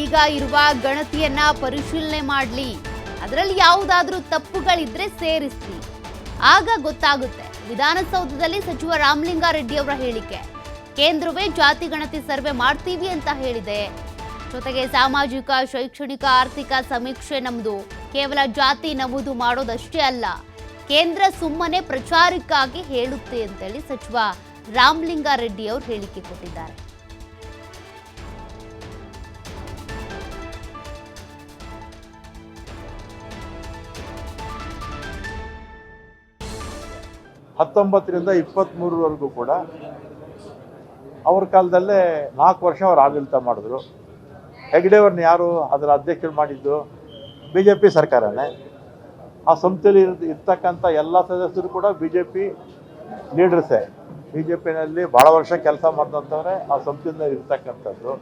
ಈಗ ಇರುವ ಗಣತಿಯನ್ನ ಪರಿಶೀಲನೆ ಮಾಡಲಿ, ಅದರಲ್ಲಿ ಯಾವುದಾದ್ರೂ ತಪ್ಪುಗಳಿದ್ರೆ ಸೇರಿಸಿ, ಆಗ ಗೊತ್ತಾಗುತ್ತೆ. ವಿಧಾನಸೌಧದಲ್ಲಿ ಸಚಿವ ರಾಮಲಿಂಗಾರೆಡ್ಡಿ ಅವರ ಹೇಳಿಕೆ, ಕೇಂದ್ರವೇ ಜಾತಿ ಗಣತಿ ಸರ್ವೆ ಮಾಡ್ತೀವಿ ಅಂತ ಹೇಳಿದೆ. ಜೊತೆಗೆ ಸಾಮಾಜಿಕ, ಶೈಕ್ಷಣಿಕ, ಆರ್ಥಿಕ ಸಮೀಕ್ಷೆ ನಮ್ದು, ಕೇವಲ ಜಾತಿ ನಮೂದು ಮಾಡೋದಷ್ಟೇ ಅಲ್ಲ, ಕೇಂದ್ರ ಸುಮ್ಮನೆ ಪ್ರಚಾರಕ್ಕಾಗಿ ಹೇಳುತ್ತೆ ಅಂತೇಳಿ ಸಚಿವ ರಾಮಲಿಂಗಾರೆಡ್ಡಿ ಅವರು ಹೇಳಿಕೆ ಕೊಟ್ಟಿದ್ದಾರೆ. ಹತ್ತೊಂಬತ್ತರಿಂದ 23ವರೆಗೂ ಕೂಡ ಅವ್ರ ಕಾಲದಲ್ಲೇ 4 ವರ್ಷ ಅವ್ರು ಆಡಳಿತ ಮಾಡಿದ್ರು. ಹೆಗ್ಡೆ ಅವ್ರನ್ನ ಯಾರು ಅದರ ಅಧ್ಯಕ್ಷರು ಮಾಡಿದ್ದು? BJP ಸರ್ಕಾರನೇ. ಆ ಸಂಸ್ಥೆಯಲ್ಲಿ ಇರ್ತಕ್ಕಂಥ ಎಲ್ಲ ಸದಸ್ಯರು ಕೂಡ BJP ಲೀಡರ್ಸೇ. BJPನಲ್ಲಿ ಭಾಳ ವರ್ಷ ಕೆಲಸ ಮಾಡಿದಂಥವ್ರೆ ಆ ಸಂಸ್ಥೆಯಿಂದ ಇರ್ತಕ್ಕಂಥದ್ದು.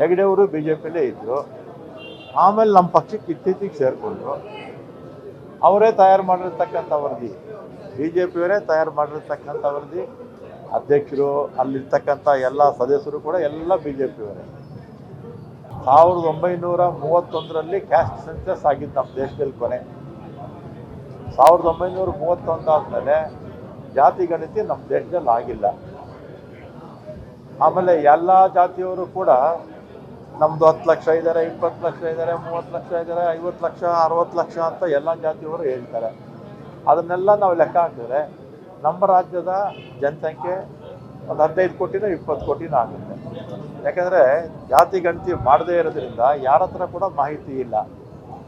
ಹೆಗ್ಡೆ ಅವರು BJPಲೇ ಇದ್ದರು. ಆಮೇಲೆ ನಮ್ಮ ಪಕ್ಷಕ್ಕೆ ಇತ್ತೀಚೆಗೆ ಸೇರಿಕೊಂಡ್ರು. ಅವರೇ ತಯಾರು ಮಾಡಿರ್ತಕ್ಕಂಥ ವರದಿ, BJPಯವರೇ ತಯಾರು ಮಾಡಿರ್ತಕ್ಕಂಥ ವರದಿ. ಅಧ್ಯಕ್ಷರು, ಅಲ್ಲಿರ್ತಕ್ಕಂಥ ಎಲ್ಲ ಸದಸ್ಯರು ಕೂಡ ಎಲ್ಲ BJPಯವರೇ. 1931ರಲ್ಲಿ ಕ್ಯಾಸ್ಟ್ ಸೆನ್ಸಸ್ ಆಗಿದ್ದು ನಮ್ಮ ದೇಶದಲ್ಲಿ ಕೊನೆ. 1931 ಆದಮೇಲೆ ಜಾತಿ ಗಣತಿ ನಮ್ಮ ದೇಶದಲ್ಲಿ ಆಗಿಲ್ಲ. ಆಮೇಲೆ ಎಲ್ಲ ಜಾತಿಯವರು ಕೂಡ ನಮ್ಮದು 10 ಲಕ್ಷ ಇದ್ದಾರೆ, 20 ಲಕ್ಷ ಇದ್ದಾರೆ, 30 ಲಕ್ಷ ಇದ್ದಾರೆ, 50 ಲಕ್ಷ, 60 ಲಕ್ಷ ಅಂತ ಎಲ್ಲ ಜಾತಿಯವರು ಹೇಳ್ತಾರೆ. ಅದನ್ನೆಲ್ಲ ನಾವು ಲೆಕ್ಕ ಹಾಕಿದ್ರೆ ನಮ್ಮ ರಾಜ್ಯದ ಜನಸಂಖ್ಯೆ ಒಂದು 15 ಕೋಟಿನೋ 20 ಕೋಟಿನೋ ಆಗುತ್ತೆ. ಯಾಕಂದರೆ ಜಾತಿ ಗಣತಿ ಮಾಡದೇ ಇರೋದ್ರಿಂದ ಯಾರ ಹತ್ರ ಕೂಡ ಮಾಹಿತಿ ಇಲ್ಲ.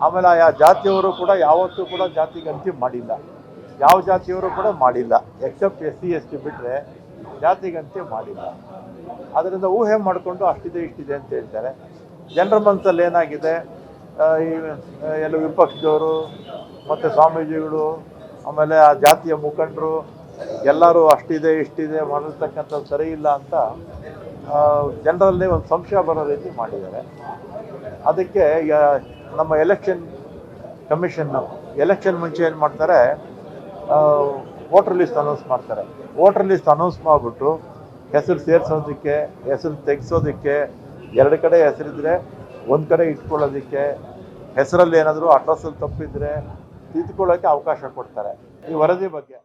ಆಮೇಲೆ ಆ ಜಾತಿಯವರು ಕೂಡ ಯಾವತ್ತೂ ಕೂಡ ಜಾತಿ ಗಣತಿ ಮಾಡಿಲ್ಲ. ಯಾವ ಜಾತಿಯವರು ಕೂಡ ಮಾಡಿಲ್ಲ, ಎಕ್ಸೆಪ್ಟ್ SC ST ಬಿಟ್ಟರೆ ಜಾತಿ ಗಣತಿ ಮಾಡಿಲ್ಲ. ಅದರಿಂದ ಊಹೆ ಮಾಡಿಕೊಂಡು ಅಷ್ಟಿದೆ ಇಷ್ಟಿದೆ ಅಂತ ಹೇಳ್ತಾರೆ. ಜನರ ಮನಸ್ಸಲ್ಲಿ ಏನಾಗಿದೆ, ಈ ಎಲ್ಲ ವಿಪಕ್ಷದವರು ಮತ್ತು ಸ್ವಾಮೀಜಿಗಳು, ಆಮೇಲೆ ಆ ಜಾತಿಯ ಮುಖಂಡರು ಎಲ್ಲರೂ ಅಷ್ಟಿದೆ ಇಷ್ಟಿದೆ ಮಾಡಿರ್ತಕ್ಕಂಥದ್ದು ಸರಿ ಇಲ್ಲ ಅಂತ ಜನರಲ್ಲಿ ಒಂದು ಸಂಶಯ ಬರೋ ರೀತಿ ಮಾಡಿದ್ದಾರೆ. ಅದಕ್ಕೆ ನಮ್ಮ ಎಲೆಕ್ಷನ್ ಕಮಿಷನ್ನು ಎಲೆಕ್ಷನ್ ಮುಂಚೆ ಏನು ಮಾಡ್ತಾರೆ, ವೋಟರ್ ಲಿಸ್ಟ್ ಅನೌನ್ಸ್ ಮಾಡ್ತಾರೆ. ವೋಟರ್ ಲಿಸ್ಟ್ ಅನೌನ್ಸ್ ಮಾಡಿಬಿಟ್ಟು ಹೆಸರು ಸೇರಿಸೋದಕ್ಕೆ, ಹೆಸರು ತೆಗೆಸೋದಕ್ಕೆ, 2 ಕಡೆ ಹೆಸರಿದ್ರೆ 1 ಕಡೆ ಇಟ್ಕೊಳ್ಳೋದಕ್ಕೆ, ಹೆಸರಲ್ಲಿ ಏನಾದರೂ ಅಡ್ರೆಸ್ಸಲ್ಲಿ ತಪ್ಪಿದ್ರೆ ತಿದ್ದುಕೊಳ್ಳೋಕ್ಕೆ ಅವಕಾಶ ಕೊಡ್ತಾರೆ. ಈ ವರದಿ ಬಗ್ಗೆ